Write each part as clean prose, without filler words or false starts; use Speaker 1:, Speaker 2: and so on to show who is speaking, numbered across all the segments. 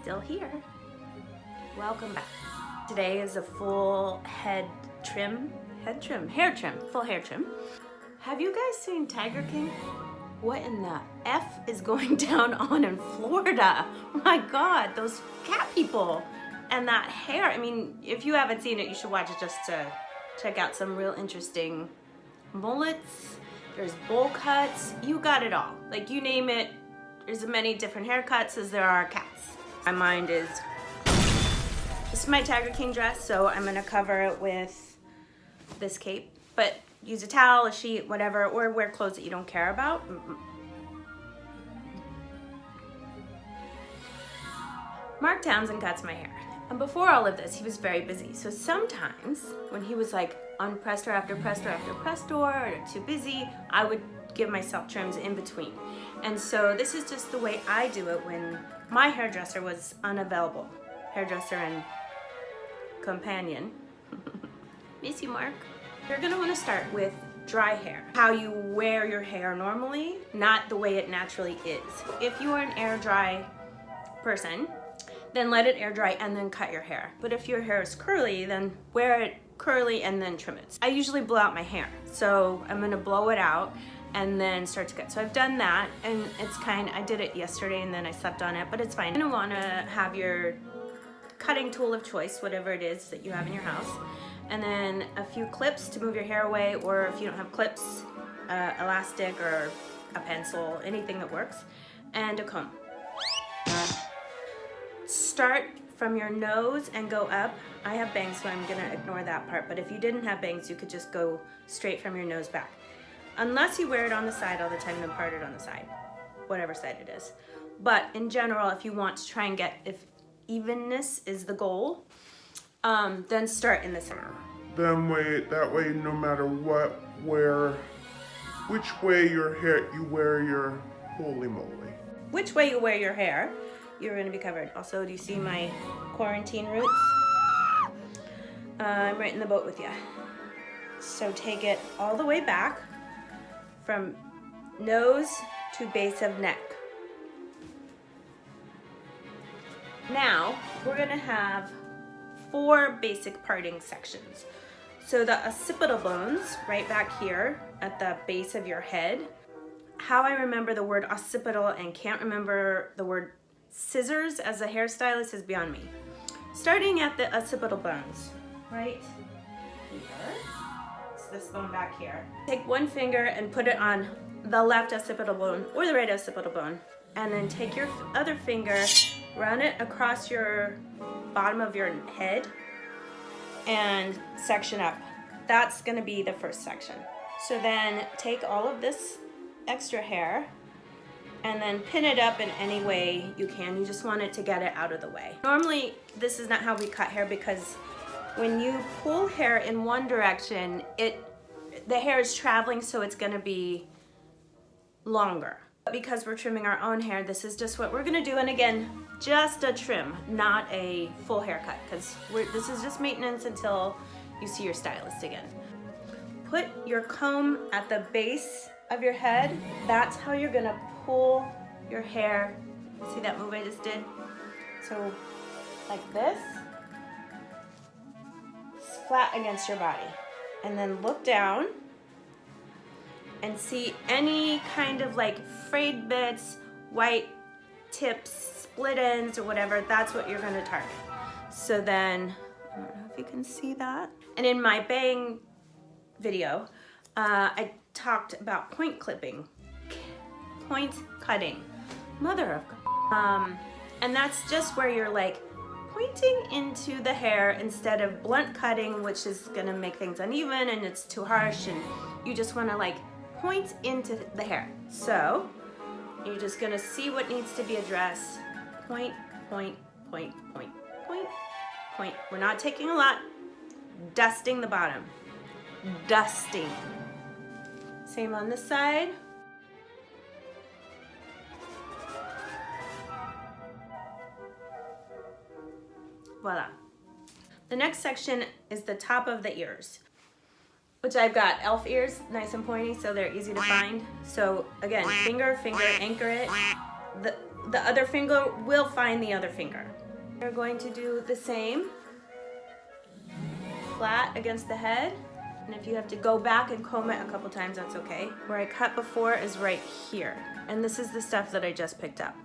Speaker 1: still here. Welcome back. Today is a full hair trim. Full hair trim. Have you guys seen Tiger King? What in the F is going down on in Florida? My God, those cat people and that hair. I mean, if you haven't seen it, you should watch it just to check out some real interesting mullets. There's bowl cuts, you got it all. Like you name it, there's as many different haircuts as there are cats. My mind is, this is my Tiger King dress, so I'm gonna cover it with this cape, but use a towel, a sheet, whatever, or wear clothes that you don't care about. Mark Townsend cuts my hair. And before all of this, he was very busy. So sometimes when he was like on press store after press store after press store or too busy, I would give myself trims in between. And so this is just the way I do it when my hairdresser was unavailable. Hairdresser and companion. Miss you, Mark. You're gonna wanna start with dry hair. How you wear your hair normally, not the way it naturally is. If you are an air dry person, then let it air dry and then cut your hair. But if your hair is curly, then wear it curly and then trim it. I usually blow out my hair. So I'm gonna blow it out and then start to cut. So I've done that and it's I did it yesterday and then I slept on it, but it's fine. You're gonna wanna have your cutting tool of choice, whatever it is that you have in your house, and then a few clips to move your hair away, or if you don't have clips, elastic or a pencil, anything that works, and a comb. Start from your nose and go up. I have bangs, so I'm gonna ignore that part, but if you didn't have bangs, you could just go straight from your nose back. Unless you wear it on the side all the time, then part it on the side, whatever side it is. But in general, if you want to try and get, if evenness is the goal, then start in the center.
Speaker 2: That way, no matter what, which way you wear your holy moly.
Speaker 1: Which way you wear your hair, you're going to be covered. Also, do you see my quarantine roots? I'm right in the boat with you. So take it all the way back from nose to base of neck. Now, we're going to have 4 basic parting sections. So the occipital bones, right back here at the base of your head. How I remember the word occipital and can't remember the word scissors as a hairstylist is beyond me. Starting at the occipital bones, right here. It's this bone back here. Take one finger and put it on the left occipital bone or the right occipital bone. And then take your other finger, run it across your bottom of your head and section up. That's gonna be the first section. So then take all of this extra hair and then pin it up in any way you can. You just want it to get it out of the way. Normally, this is not how we cut hair because when you pull hair in one direction, the hair is traveling, so it's gonna be longer. Because we're trimming our own hair, this is just what we're gonna do. And again, just a trim, not a full haircut, because this is just maintenance until you see your stylist again. Put your comb at the base of your head. That's how you're gonna pull your hair. See that move I just did? So like this, it's flat against your body. And then look down and see any kind of like frayed bits, white tips, split ends or whatever, that's what you're gonna target. So then, I don't know if you can see that. And in my bang video, I talked about point clipping, point cutting, mother of God. And that's just where you're like pointing into the hair instead of blunt cutting, which is gonna make things uneven and it's too harsh, and you just wanna like point into the hair. So you're just gonna see what needs to be addressed. Point, point, point, point, point, point. We're not taking a lot. Dusting the bottom. Dusting. Same on this side. Voila. The next section is the top of the ears, which I've got elf ears, nice and pointy, so they're easy to find. So again, finger, anchor it. the other finger will find the other finger. We're going to do the same, flat against the head. And if you have to go back and comb it a couple times, that's okay. Where I cut before is right here. And this is the stuff that I just picked up.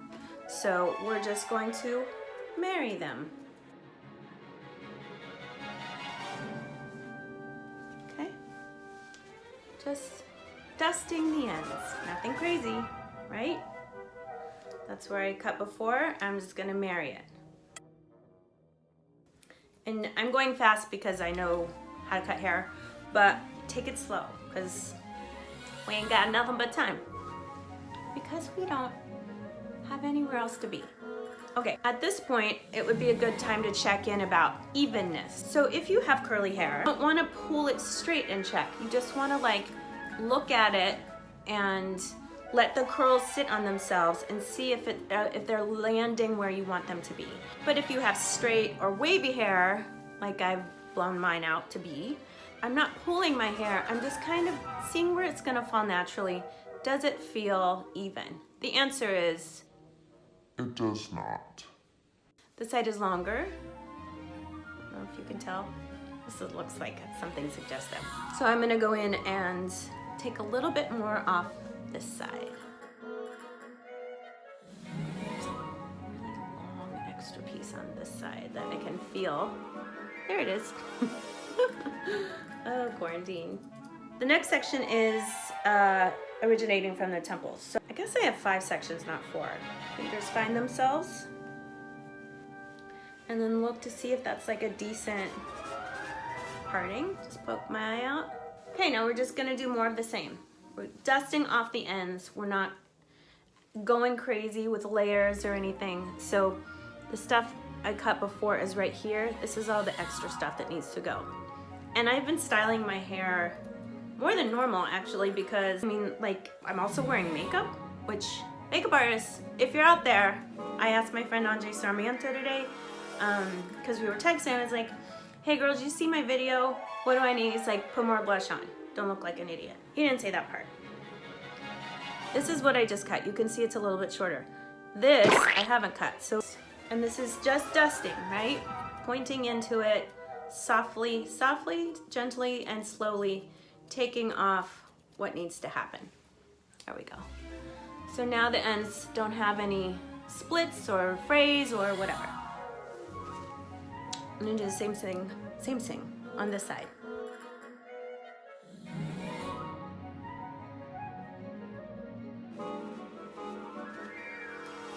Speaker 1: So we're just going to marry them. Okay. Just dusting the ends. Nothing crazy, right? That's where I cut before. I'm just gonna marry it. And I'm going fast because I know how to cut hair, but take it slow because we ain't got nothing but time. Because we don't have anywhere else to be. Okay, at this point, it would be a good time to check in about evenness. So if you have curly hair, you don't want to pull it straight and check. You just want to like look at it and let the curls sit on themselves and see if they're landing where you want them to be. But if you have straight or wavy hair, like I've blown mine out to be, I'm not pulling my hair. I'm just kind of seeing where it's gonna fall naturally. Does it feel even? The answer is...
Speaker 2: It does not.
Speaker 1: This side is longer. I don't know if you can tell. This looks like something suggestive. So I'm gonna go in and take a little bit more off this side. There's a really long extra piece on this side that I can feel. There it is. Oh, quarantine. The next section is originating from the temples. So I guess I have 5 sections, not 4. Fingers find themselves. And then look to see if that's like a decent parting. Just poke my eye out. Okay, now we're just gonna do more of the same. We're dusting off the ends. We're not going crazy with layers or anything. So the stuff I cut before is right here. This is all the extra stuff that needs to go. And I've been styling my hair more than normal actually because, I mean, like, I'm also wearing makeup, which makeup artists, if you're out there, I asked my friend Andre Sarmiento today, because we were texting, I was like, hey girl, did you see my video? What do I need? He's like, put more blush on. Don't look like an idiot. He didn't say that part. This is what I just cut. You can see it's a little bit shorter. This, I haven't cut. So, and this is just dusting, right? Pointing into it softly, gently, and slowly taking off what needs to happen. There we go. So now the ends don't have any splits or frays or whatever. I'm gonna do the same thing on this side.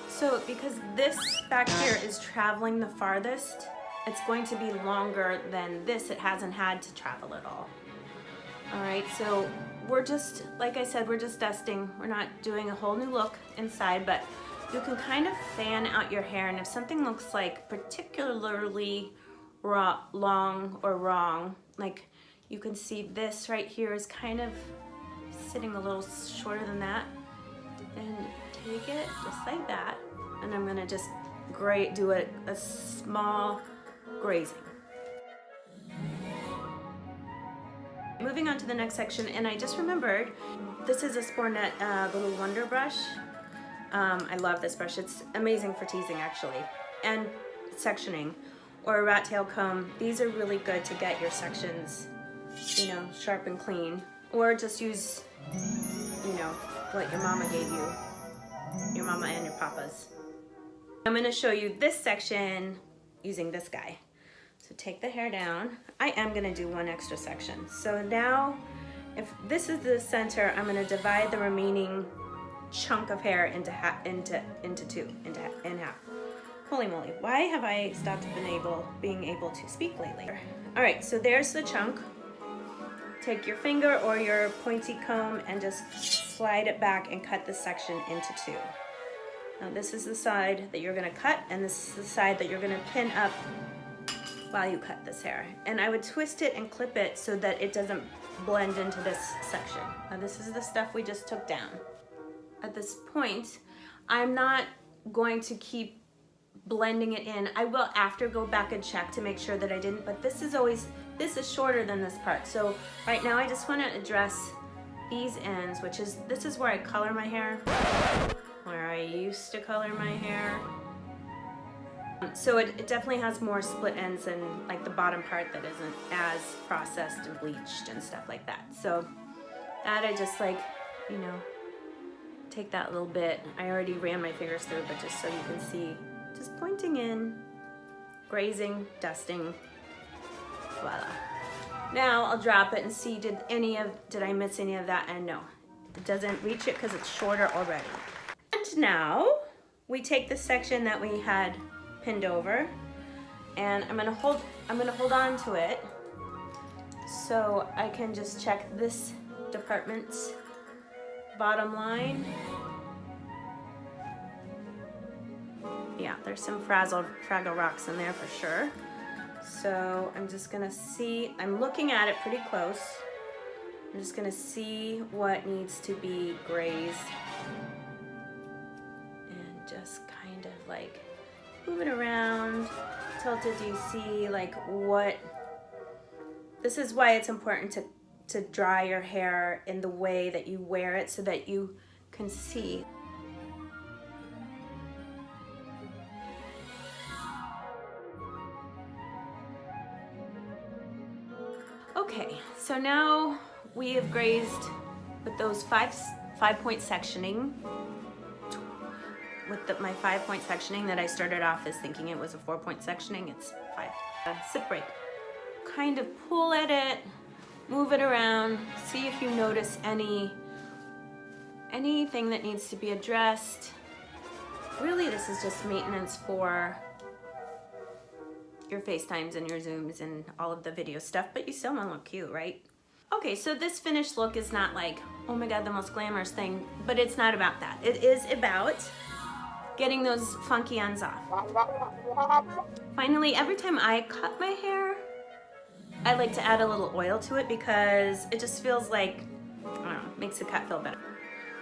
Speaker 1: So because this back here is traveling the farthest, it's going to be longer than this. It hasn't had to travel at all. All right, so we're just, like I said, we're just dusting. We're not doing a whole new look inside, but you can kind of fan out your hair, and if something looks like particularly long or wrong, like you can see this right here is kind of sitting a little shorter than that, and take it just like that, and I'm gonna just do a small grazing. Moving on to the next section, and I just remembered, this is a Spornet little Wonder Brush. I love this brush. It's amazing for teasing actually, and sectioning, or a rat tail comb. These are really good to get your sections, you know, sharp and clean, or just use, you know, what your mama gave you, your mama and your papa's. I'm gonna show you this section using this guy. So take the hair down. I am gonna do 1 extra section. So now, if this is the center, I'm gonna divide the remaining chunk of hair in half. Holy moly, why have I stopped being able to speak lately? All right, so there's the chunk. Take your finger or your pointy comb and just slide it back and cut this section into 2. Now this is the side that you're gonna cut, and this is the side that you're gonna pin up while you cut this hair. And I would twist it and clip it so that it doesn't blend into this section. Now this is the stuff we just took down. At this point, I'm not going to keep blending it in. I will after go back and check to make sure that I didn't, but this is shorter than this part. So right now I just want to address these ends, this is where I color my hair. where I used to color my hair. So it definitely has more split ends and like the bottom part that isn't as processed and bleached and stuff like that. So that I just like, you know, take that little bit. I already ran my fingers through, but just so you can see, just pointing in, grazing, dusting, voila. Now I'll drop it and see, did I miss any of that? And no, it doesn't reach it because it's shorter already. And now we take the section that we had pinned over, and I'm gonna hold on to it so I can just check this department's bottom line. Yeah, there's some Fraggle Rocks in there for sure. So I'm just gonna see, I'm looking at it pretty close. I'm just gonna see what needs to be grazed and just kind of like move it around, tilt it. Do you see like what? This is why it's important to dry your hair in the way that you wear it so that you can see. Okay, so now we have grazed with those five-point sectioning. With my 5-point sectioning that I started off as thinking it was a 4-point sectioning, it's 5. Sip break. Kind of pull at it, move it around, see if you notice anything that needs to be addressed. Really, this is just maintenance for your FaceTimes and your Zooms and all of the video stuff, but you still want to look cute, right? Okay, so this finished look is not like, oh my God, the most glamorous thing, but it's not about that. It is about getting those funky ends off. Finally, every time I cut my hair, I like to add a little oil to it because it just feels like, I don't know, makes the cut feel better.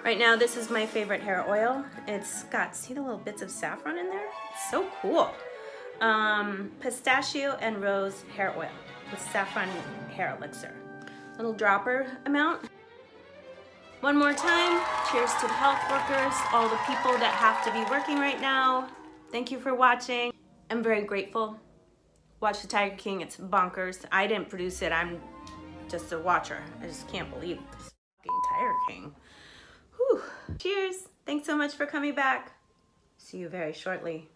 Speaker 1: Right now, this is my favorite hair oil. It's got, see the little bits of saffron in there? It's so cool. Pistachio and rose hair oil with saffron hair elixir. Little dropper amount. One more time, cheers to the health workers, all the people that have to be working right now. Thank you for watching. I'm very grateful. Watch the Tiger King, it's bonkers. I didn't produce it, I'm just a watcher. I just can't believe this fucking Tiger King. Whew. Cheers, thanks so much for coming back. See you very shortly.